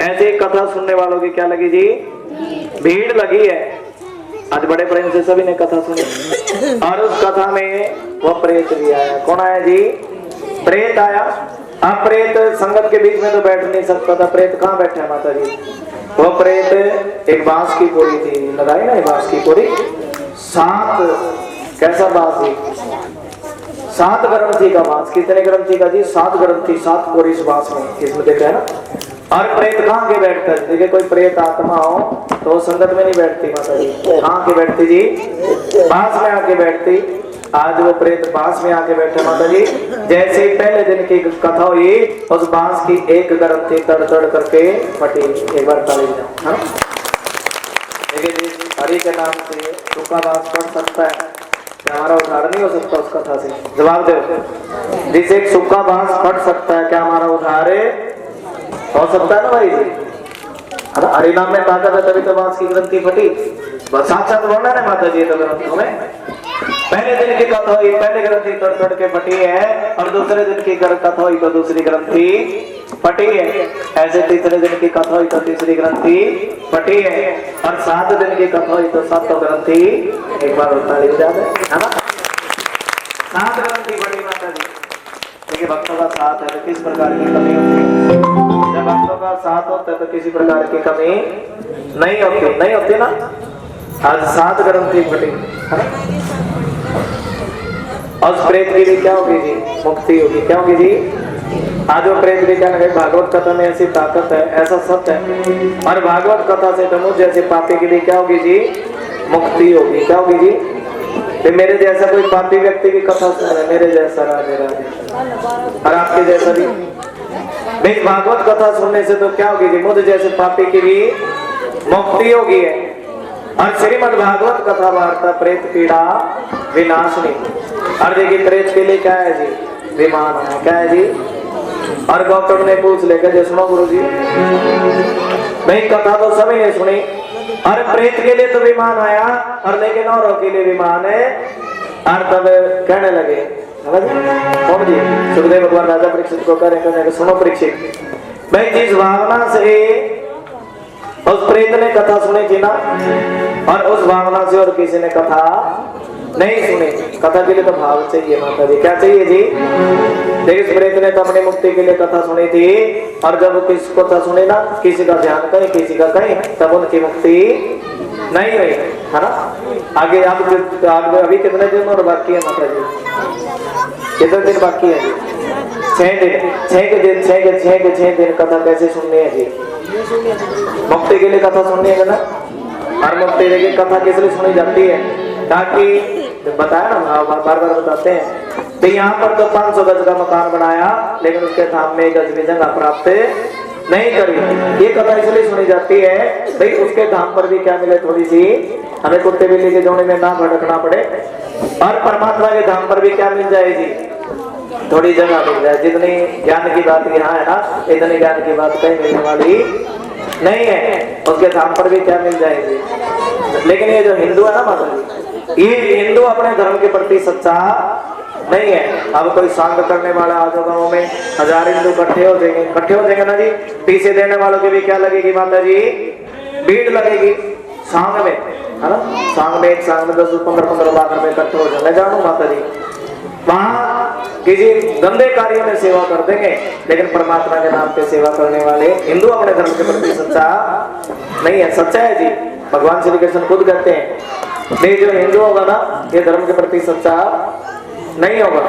S1: ऐसे कथा सुनने वालों की क्या लगी जी? भीड़ लगी है। आज बड़े प्रेम से सभी ने कथा सुनी और उस कथा में वो प्रेत भी आया। कौन आया जी? प्रेत आया। अब प्रेत संगत के बीच में तो बैठ नहीं सकता था। प्रेत कहाँ बैठा है माता जी? वो प्रेत एक बांस की पोरी थी, लगाई ना बांस की पोरी, 7 कैसा बांस जी? 7 ग्रंथि का बांस। कितने ग्रंथि का जी? 7 ग्रंथि, 7 पोरी इस बांस में, इसमें देखा है ना। और प्रेत कहाँ के बैठता है? देखिए कोई प्रेत आत्मा हो तो संगत में नहीं बैठती माता जी। कहाँ के बैठती जी? बांस में आके बैठती। आज वो प्रेत बांस में आके बैठे माता जी। जैसे ही पहले दिन की कथा हुई, उस बांस की एक ग्रंथि तड़ तड़ करके फटी। एक बार ताली जाओ। देखिए जी, हरि के नाम से सूखा बांस फट सकता है, क्या हमारा उद्धार नहीं हो सकता उस कथा से? जवाब दो। जिसे एक सूखा बांस फट सकता है, क्या हमारा उद्धार हो सकता है ना भाई जी? हरि नाम में ताकत है, तभी तो बांस की ग्रंथि फटी। बस साक्षात वर्णन है माता जी तो ग्रंथों में। पहले दिन की कथा हुई, पहले ग्रंथि तड़ तड़ के फटी है, और दूसरे दिन की कथा हुई तो दूसरी ग्रंथि फटी है। ऐसे तीसरे दिन की कथा हुई तो तीसरी ग्रंथि फटी है, और 7 दिन की कथा हुई तो 7 ग्रंथि। एक बार ताली बजा दे, है ना। 7 ग्रंथि फटी माता जी। देखिए भक्तों का साथ है तो किस प्रकार की कमी होती है? जब भक्तों का साथ होता है तो किसी प्रकार की कमी नहीं होती ना। आज 7 ग्रंथि फटी, है ना। और उस प्रेत की भी क्या होगी जी? मुक्ति होगी। क्या होगी जी? आज वो प्रेत भी क्या लगे? भागवत कथा में ऐसी ताकत है, ऐसा सत्य है, और भागवत कथा से तो मुझ जैसे पापी की भी क्या होगी जी? मुक्ति होगी। क्या होगी जी? तो मेरे जैसा कोई पापी व्यक्ति की कथा सुन रहा है, मेरे जैसा राधे राधे, और आपके जैसा भी भाई भागवत कथा सुनने से तो क्या होगी जी? मुझ जैसे पापी की भी मुक्ति होगी है। और श्रीमद् भागवत कथा वार्ता प्रेत पीड़ा विनाशनी। और देखिए प्रेत के लिए क्या है जी? विमान है। क्या है जी? और गौतम ने पूछ लेकर जो सुनो गुरु जी, भाई कथा तो सभी ने सुनी, और प्रेत के लिए तो विमान आया, और लेकिन औरों के लिए विमान है। और तब कहने लगे कौन जी? सुखदेव भगवान राजा परीक्षित को कह सुनो परीक्षित, भाई जिस भावना से उस प्रेत ने कथा सुनी थी ना, और उस भावना से और किसी ने कथा नहीं सुनी। कथा के लिए तो भाव चाहिए माता जी। क्या चाहिए जी? देखिए प्रेत ने तो अपनी मुक्ति के लिए कथा सुनी थी, और जब किसी कथा सुनी ना, किसी का ध्यान कहीं किसी का कहीं, तब उनकी मुक्ति नहीं हुई, है ना। आगे आप अभी कितने दिन और बाकी है माता जी? कितने दिन बाकी है जी? 6 दिन कथा कैसे सुननी है जी? मुक्ति के लिए कथा सुननी है ना। और मुक्ति के लिए कथा किस लिए सुनी जाती है? ताकि बताया ना, बार बार बताते हैं। तो यहाँ पर तो 500 गज का मकान बनाया, लेकिन उसके धाम में 1 गज भी जगह प्राप्त नहीं करी। ये कथा इसलिए सुनी जाती है भाई उसके धाम पर भी क्या मिले? थोड़ी सी हमें कुत्ते बिल्ली के जोड़े में ना भटकना पड़े, और परमात्मा के धाम पर भी क्या मिल जाए जी? थोड़ी जगह मिल जाए। जितनी ज्ञान की बात यहाँ है ना, इतनी ज्ञान की बात कहीं मिलने वाली नहीं है। उसके धाम पर भी क्या मिल जाएगी? लेकिन ये जो हिंदू है ना माता जी, ये हिंदू अपने धर्म के प्रति सच्चा नहीं है। अब कोई सांग करने वाला आज गाँव में 1000 हिंदू इकट्ठे हो जाएंगे ना जी, पीछे देने वालों की भी क्या लगेगी माता जी? भीड़ लगेगी सांग में, है ना। सांग में एक सांग में 10-15 लाख रुपए इकट्ठे हो जाए, जानू माता जी। वहाँ किसी गंदे कार्य में सेवा कर देंगे, लेकिन परमात्मा के नाम पे सेवा करने वाले हिंदू अपने धर्म के प्रति सच्चा नहीं है। सच्चा है जी, भगवान श्री कृष्ण खुद कहते हैं, ये जो हिंदू होगा ना, ये धर्म के प्रति सच्चा नहीं होगा।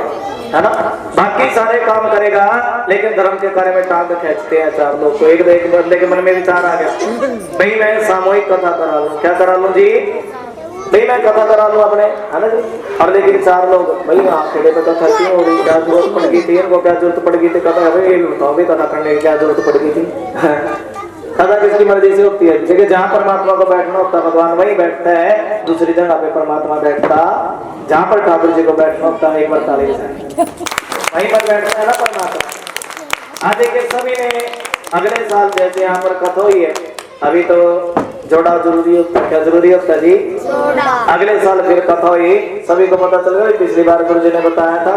S1: है ना। बाकी सारे काम करेगा लेकिन धर्म के कार्य में टांग खींचते हैं चार लोग। तो एक बंदे के मन में विचार आ गया, भाई मैं सामूहिक कथा करा लूं। क्या करा लूं जी? भाई मैं कथा करा लूं अपने, है ना जी। और लेकिन चार लोग, भाई खेड़े पे कथा क्यों हो रही, क्या जरूरत पड़ गई थी इनको, क्या जरूरत पड़ गई थी कथा, ये भी बताओ भी कथा करने की क्या जरूरत पड़ गई थी। कथा किसकी मर्जी से होती है? देखिए जहाँ परमात्मा को बैठना होता है भगवान वहीं बैठता है, दूसरी जगह पे परमात्मा बैठता जहाँ पर ठाकुर जी को बैठना होता है। एक बार ताली बजाएं, वहीं पर बैठता है ना परमात्मा। आज देखिए सभी ने अगले साल जैसे यहाँ पर कथा हुई है, अभी तो जोड़ा जरूरी होता है। क्या जरूरी होता है जी? अगले साल फिर कथा हुई, सभी को पता चल गया। पिछली बार गुरु जी ने बताया था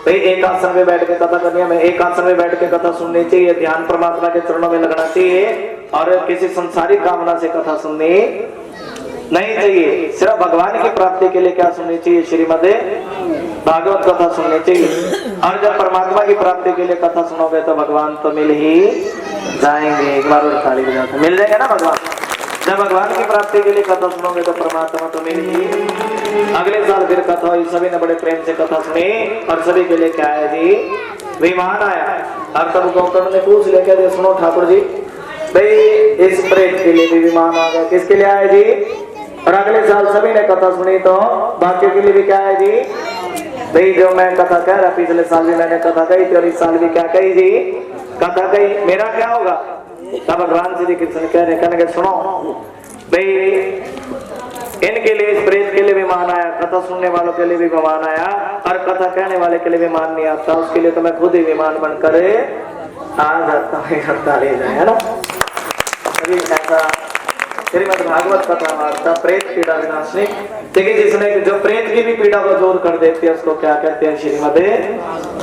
S1: भाई एक आसन में बैठ के कथा करनी है, मैं एक आसन में बैठ के कथा सुननी चाहिए, ध्यान परमात्मा के चरणों में लगना चाहिए और किसी संसारिक कामना से कथा सुननी नहीं चाहिए। सिर्फ भगवान की प्राप्ति के लिए क्या सुननी चाहिए? श्रीमद् भागवत कथा सुननी चाहिए। और जब परमात्मा की प्राप्ति के लिए कथा सुनोगे तो भगवान तो मिल ही जाएंगे। एक बार और ताली बजाते, मिल जाएंगे ना भगवान। जब भगवान की प्राप्ति के लिए कथा सुनोगे तो परमात्मा तो मिल ही। अगले साल फिर कथा हुई, सभी ने बड़े प्रेम से कथा सुनी और सभी के लिए क्या है जी? विमान आया। और तब गौतम ने पूछ लिया, क्या सुनो ठाकुर जी भाई इस प्रेत के लिए भी विमान आ गया, किसके लिए आए जी? और अगले साल सभी ने कथा सुनी तो बाकी के लिए भी क्या है जी? भाई जो मैं कथा कह रहा, पिछले साल भी मैंने कथा कही थी और इस साल भी क्या कही जी? कथा कही, मेरा क्या होगा? तब भगवान श्री कृष्ण कह रहे, कहने के सुनो भाई इनके लिए, इस प्रेत के लिए विमान आया, कथा सुनने वालों के लिए भी विमान आया और कथा कहने वाले के लिए विमान नहीं आता, उसके लिए तो मैं खुद ही विमान बनकर आ जाता है ना। अभी ऐसा श्रीमद् भागवत कथा वार्ता प्रेत पीड़ा विनाशनी। देखिए जिसने जो प्रेत की भी पीड़ा को दूर कर देती है उसको क्या कहते हैं? श्रीमद्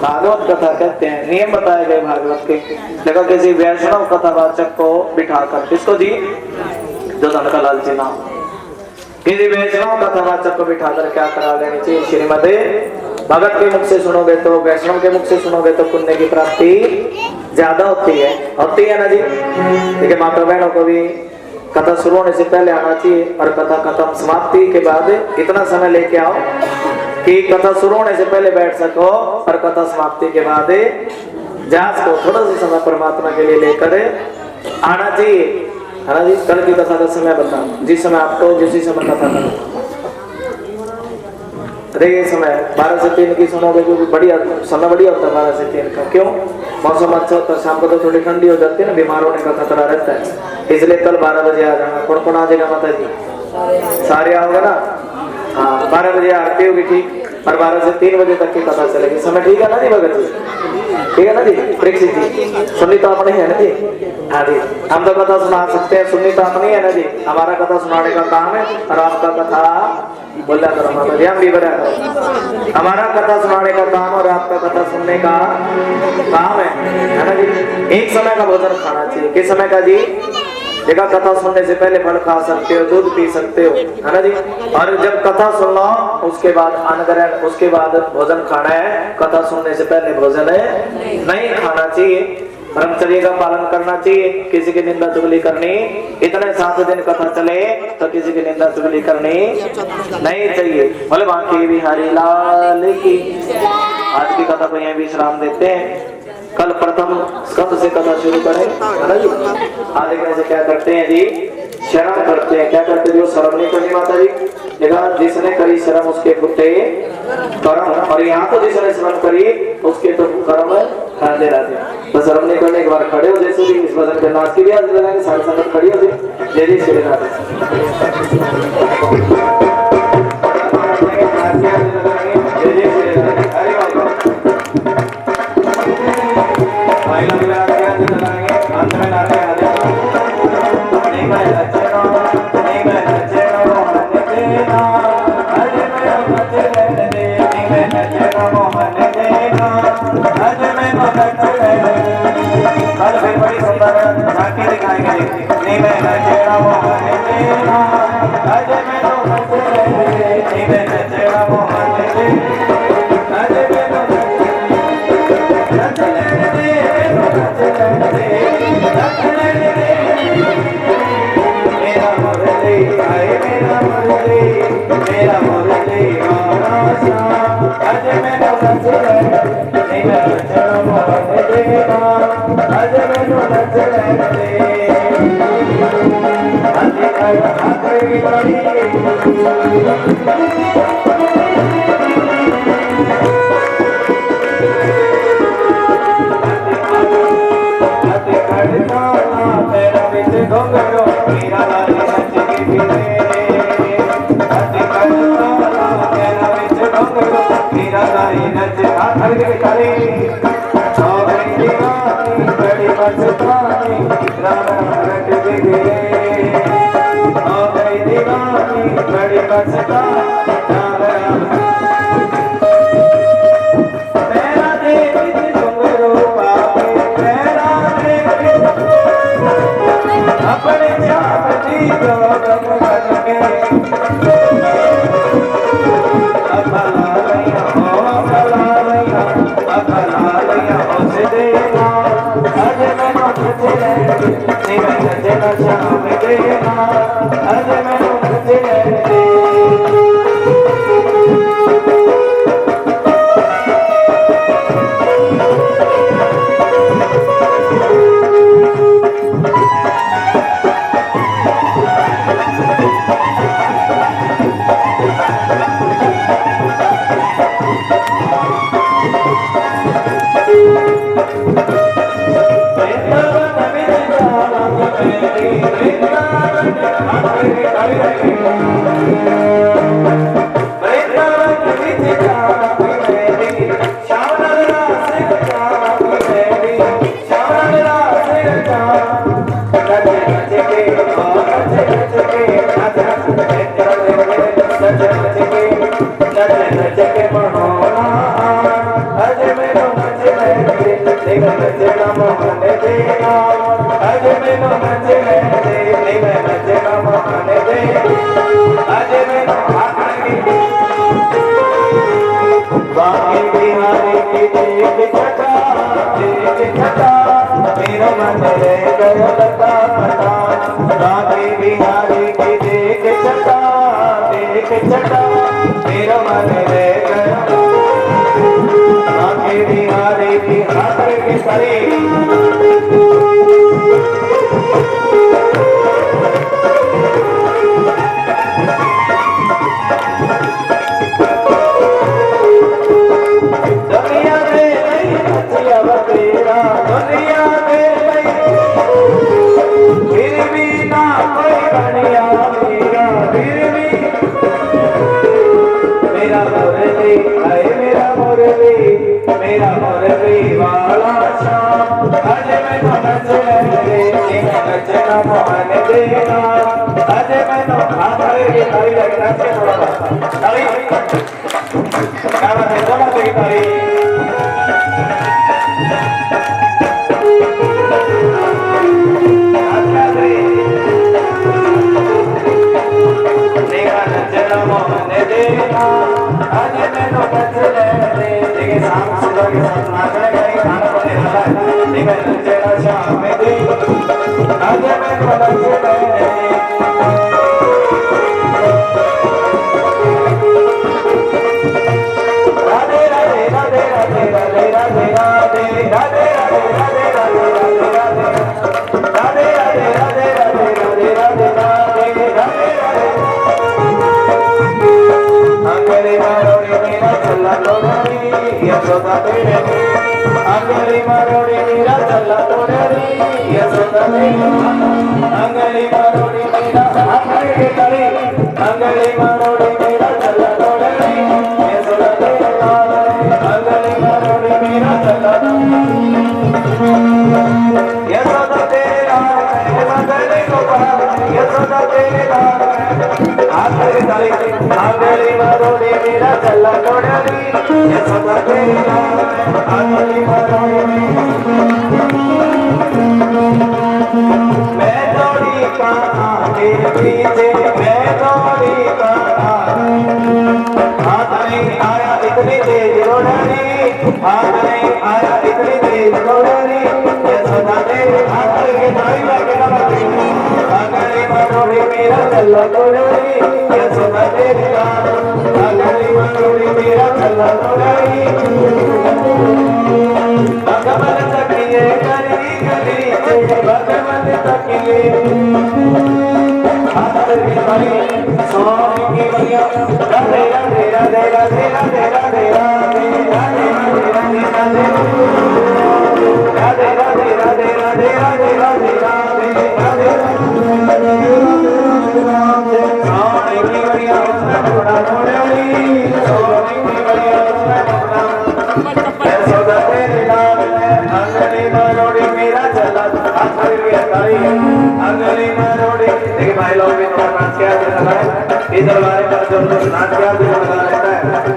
S1: भागवत कथा कहते हैं। नियम बताए गए भागवत के। देखो किसी वैष्णव कथावाचक को बिठाकर, किसको जी? जो धन का लालची नाम, किसी वैष्णव कथावाचक को बिठाकर क्या करा लेनी चाहिए? श्रीमद् भगत के मुख से सुनोगे तो, वैष्णव के मुख से सुनोगे तो पुण्य की प्राप्ति ज्यादा होती है ना जी। देखिए माता बहनों को भी कथा शुरू होने से पहले आना चाहिए और कथा खत्म समाप्ति के बाद इतना समय लेके आओ कि कथा शुरू होने से पहले बैठ सको और कथा समाप्ति के बाद जांच को थोड़ा सा समय परमात्मा के लिए लेकर आना चाहिए, है ना जी। कल की कथा का समय बताओ, जिस समय आपको जिस समय कथा करो ये समय 12 से 3 की सुनोगे क्योंकि बढ़िया समय बढ़िया होता है 12 से 3 का। क्यों? मौसम अच्छा होता है, शाम को तो थोड़ी ठंडी हो जाती है ना, बीमार होने का खतरा रहता है। इसलिए कल 12 बजे आ जाना। कौन कौन आ जाएगा माता जी? सारे आओगे ना? हाँ 12 बजे आरती होगी ठीक, और 12 से 3 बजे तक की कथा चलेगी। समय ठीक है ना जी भगत जी? ठीक है ना जी? परीक्षित जी सुननी तो अपनी है ना जी? हाँ जी, हम तो कथा सुना सकते हैं, सुननी तो अपनी है ना जी। हमारा कथा सुनाने का काम है और आपका कथा बोला करो माता जी, हम भी बड़ा करो। हमारा कथा सुनाने का काम और आपका कथा सुनने का काम है ना जी। एक समय का भोजन खाना चाहिए। किस समय का जी? देखा कथा सुनने से पहले फल खा सकते हो, दूध पी सकते हो, है ना जी। और जब कथा सुन लो उसके बाद अन्न ग्रहण, उसके बाद भोजन खाना है। कथा सुनने से पहले भोजन नहीं खाना चाहिए। ब्रह्मचर्य का पालन करना चाहिए। किसी की निंदा चुगली करनी, इतने 7 दिन कथा चले तो किसी की निंदा चुगली करनी नहीं चाहिए। बोले बाकी बिहारी लाल की। आज की कथा को यहीं विश्राम देते हैं, कल प्रथम स्कंद से कथा शुरू करें, है ना जी। आगे कैसे क्या करते हैं जी? शरण करते हैं। क्या करते हैं? शर्म नहीं करनी माता जी। देखा जिसने करी शर्म उसके फुटे कर्म, और यहाँ तो जिसने शर्म करी उसके तो कर्म खाते रहते। तो शर्म नहीं करने एक बार खड़े हो, जैसे भी इस भजन के नाच की भी आज लगाएंगे, सारे संगत खड़ी हो जाए। जय जय श्री राधे। जय जय श्री राधे। हरे कल फिर बड़ी सुंदर झांकी दिखाएंगे।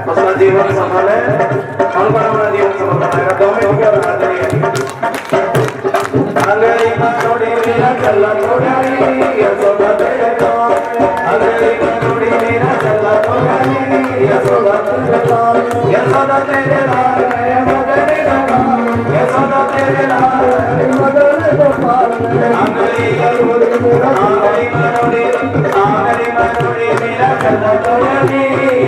S1: उसका जीवन सफल है और बड़ा जीवन सफल बनाएगा। 2 मिनट हो गया बना देंगे। अंगली मरोड़ी मेरा चला थोड़ी यशोदा तेरे नाम, अंगली मरोड़ी मेरा चला थोड़ी यशोदा तेरे नाम, यशोदा तेरे लाल है मदन गोपाल, यशोदा तेरे लाल है मदन गोपाल। अंगली मरोड़ी मेरा चला थोड़ी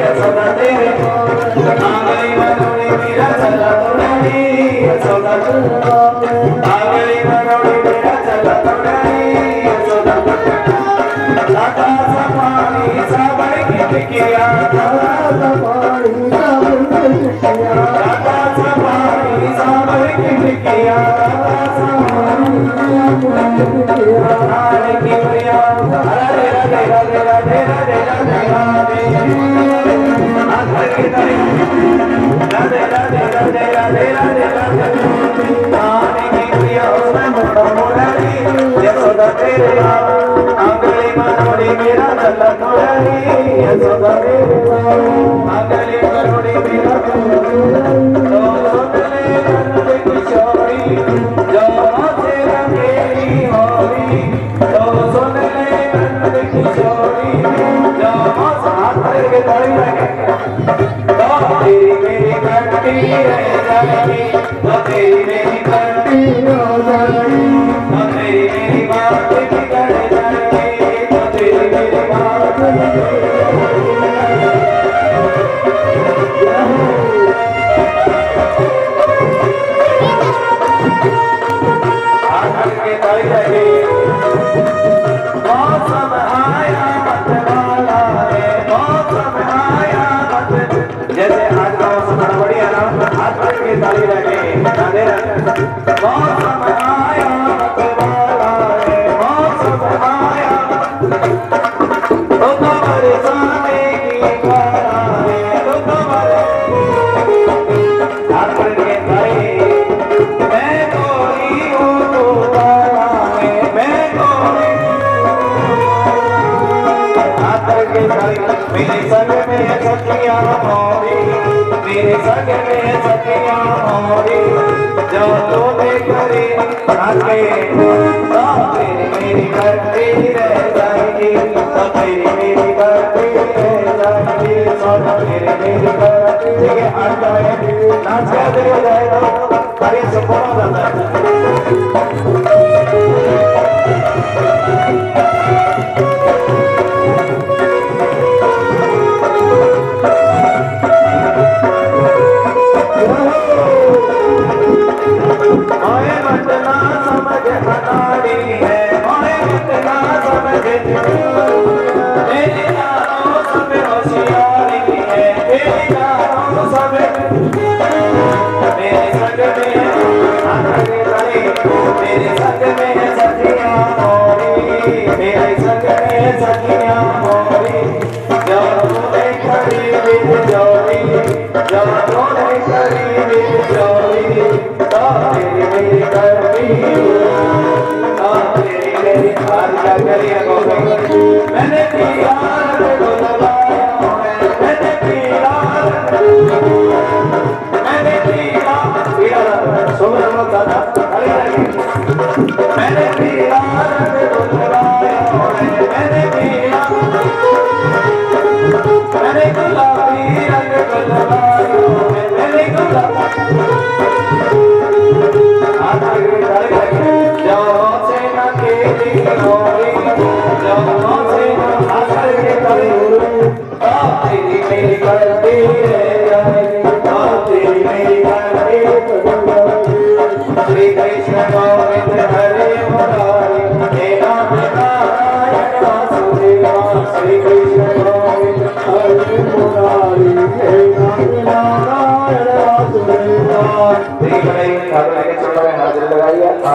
S1: यशोदा तेरे नाम, अंगली मरोड़ी मेरा चला थोड़ी यशोदा तेरे नाम, अंगली मरोड़ी मेरा चला थोड़ी यशोदा तेरे नाम। लाटा सपानी साबर की टिकिया, लाटा सपानी साबर की टिकिया, लाटा सपानी साबर की टिकिया, लाटा सपानी साबर की टिकिया। रानी की प्रिया राधे राधे राधे राधे राधे राधे राधे राधे राधे राधे राधे राधे राधे। रानी की प्रिया उसमें मोड़ा मोड़ी यशोदा तेरे नाम, अंगली मरोड़ी मेरा चला थोड़ी यशोदा तेरे नाम, अंगली मरोड़ी मेरा चला थोड़ी किशोरी जो मुझे रंगेली होली, तो सुन ले नंद किशोरी जो हाथ के ताली लगे। तो तेरी मेरी करती रह जाएगी, तो तेरी मेरी करती हो जाएगी, तो तेरी मेरी बात बिगड़ जाएगी, तो तेरी मेरी बात हाथ के ताली लगे। मौसम आया मत वाला है, मौसम आया मत, जैसे आज का मौसम बड़ा बढ़िया ना, हाथ के ताली लगे। मौसम आया मत वाला है, मौसम आया तो तुम्हारे सामने की वाला है, तो तुम्हारे हाथ के ताली। मैं कोई हूँ तो वाला है, मैं कोई मेरे संग में सखियां मोरी, मेरे संग में सखियां मोरी, जो तो देखरे आके तो तेरी मेरी करती रह जाएगी, तो तेरी मेरी करती रह जाएगी, तो तेरी मेरी करती। ठीक है, आज का नाच कर दे जाएगा, अरे सुपर हो जाता है। मेरे हाजिर लगाइए।